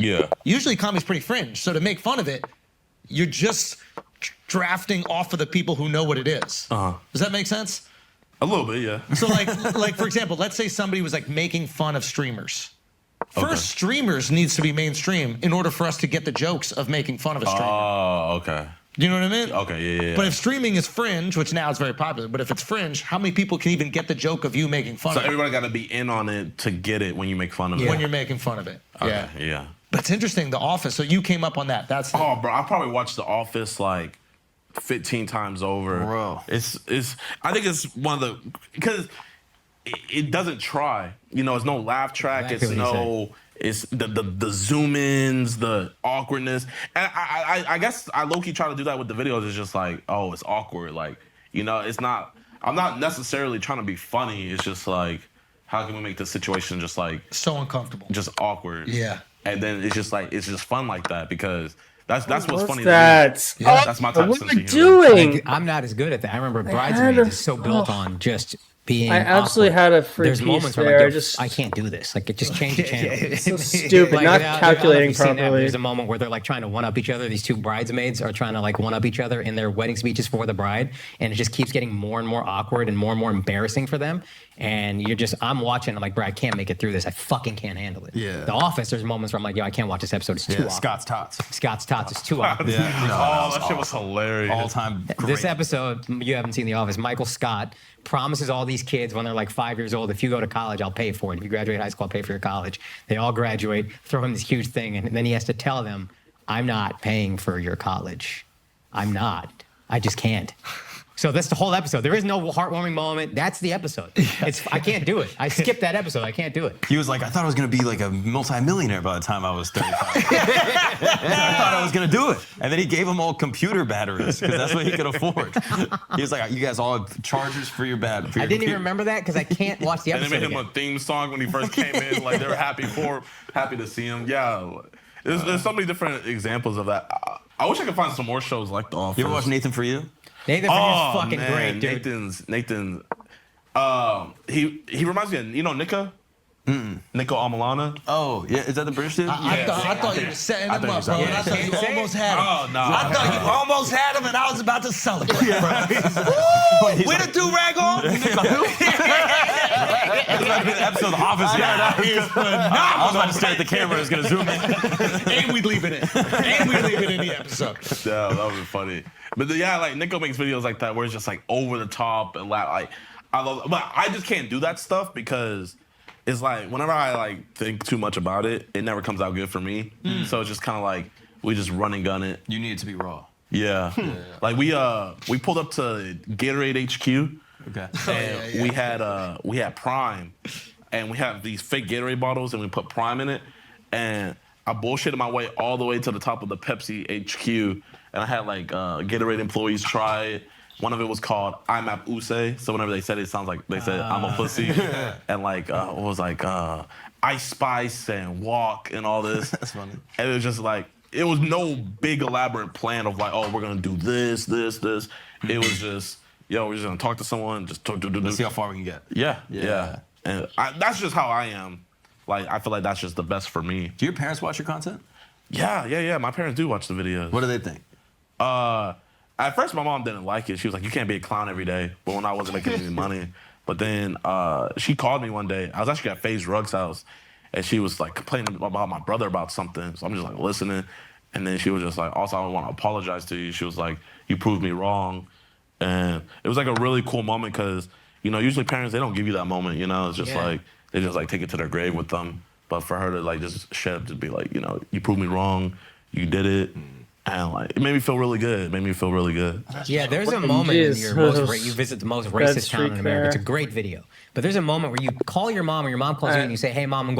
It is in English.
Yeah. Usually comedy's pretty fringe. So to make fun of it, you're just drafting off of the people who know what it is. Does that make sense? A little bit, yeah. So like for example, let's say somebody was like making fun of streamers. First, streamers needs to be mainstream in order for us to get the jokes of making fun of a streamer. Oh, okay. Do you know what I mean? Okay, yeah. But if streaming is fringe, which now is very popular, but if it's fringe, how many people can even get the joke of you making fun of it? So everybody got to be in on it to get it when you make fun of it. When you're making fun of it. Okay, yeah. But it's interesting, The Office. So you came up on that. That's bro, I probably watched The Office like 15 times over. Bro. It's I think it's one of the, because it doesn't try. You know, it's no laugh track. Exactly It's the zoom ins, the awkwardness. And I guess I low-key try to do that with the videos. It's just like, oh, it's awkward. Like, you know, it's not, I'm not necessarily trying to be funny. It's just like, how can we make the situation just like so uncomfortable, just awkward? Yeah. And then it's just like, it's just fun like that, because that's what's funny. That? Yeah, that's my type of sense of humor. Doing? Like, I'm not as good at that. I remember Bridesmaids is so built on just being I absolutely awkward. had a free There's piece moments there. where like, just I can't do this. Like, it just changed the channel. it's so stupid. Like, not I don't know if calculating you've seen that, properly. there's a moment where they're like trying to one-up each other. These two bridesmaids are trying to like one-up each other in their wedding speeches for the bride, and it just keeps getting more and more awkward and more embarrassing for them. And I'm watching, I'm like, bro, I can't make it through this. I fucking can't handle it. Yeah. The Office, there's moments where I'm like, yo, I can't watch this episode. It's too awkward. Scott's Tots. Scott's Tots is too awkward. that shit was hilarious. All time great. This episode, you haven't seen The Office. Michael Scott promises all these kids when they're like 5 years old, if you go to college, I'll pay for it. If you graduate high school, I'll pay for your college. They all graduate, throw him this huge thing, and then he has to tell them, I'm not paying for your college. I'm not. I just can't. So that's the whole episode. There is no heartwarming moment. That's the episode. I can't do it. I skipped that episode. I can't do it. He was like, I thought I was going to be like a multimillionaire by the time I was 35. I thought I was going to do it. And then he gave them all computer batteries because that's what he could afford. He was like, you guys all have chargers for your battery. I didn't even remember that because I can't watch the And episode they made him again. a theme song when he first came in. Like, they were happy to see him. Yeah. There's so many different examples of that. I wish I could find some more shows like The Office. You ever watch Nathan For You? Nathan Fillion's fucking great, dude. Nathan's he reminds me of, you know, Nico Amalana. Oh, yeah. Is that the British dude? I thought you were setting him up, bro. And I thought you Yeah. almost had him. Oh, no. I thought you almost had him, and I was about to celebrate. Woo! With a do-rag on? The episode of The Office. That is phenomenal. I was about to stare at the camera. I was going to zoom in. And we'd leave it in. And we'd leave it in the episode. Yeah, that would be funny. But yeah, like Nico makes videos like that where it's just like over the top and like I love, but I just can't do that stuff because it's like whenever I like think too much about it, it never comes out good for me. So it's just kind of like we just run and gun it. You need it to be raw. Yeah. Like we pulled up to Gatorade HQ. Okay. And we had Prime, and we have these fake Gatorade bottles, and we put Prime in it, and I bullshitted my way all the way to the top of the Pepsi HQ, and I had like Gatorade employees try it. One of it was called IMAP Use, so whenever they said it, it sounds like they said I'm a pussy, and like what was like Ice Spice and Walk and all this. That's funny. And it was just like it was no big elaborate plan of like, oh, we're gonna do this. It was just, yo, we're just gonna talk to someone, just talk. Let's see how far we can get. Yeah. And that's just how I am. Like, I feel like that's just the best for me. Do your parents watch your content? Yeah. My parents do watch the videos. What do they think? At first, my mom didn't like it. She was like, you can't be a clown every day. But when I wasn't making any money. But then she called me one day. I was actually at FaZe Ruggs' house. And she was like complaining about my brother about something. So I'm just like listening. And then she was just like, also, I want to apologize to you. She was like, you proved me wrong. And it was like a really cool moment because, you know, usually parents, they don't give you that moment, you know? It's just like, they just like take it to their grave with them. But for her to like just to be like, you know, you proved me wrong, you did it. And like, it made me feel really good. Yeah, there's a moment in you visit the most racist town in America. It's a great video. But there's a moment where you call your mom or your mom calls you and you say, hey, mom, I'm going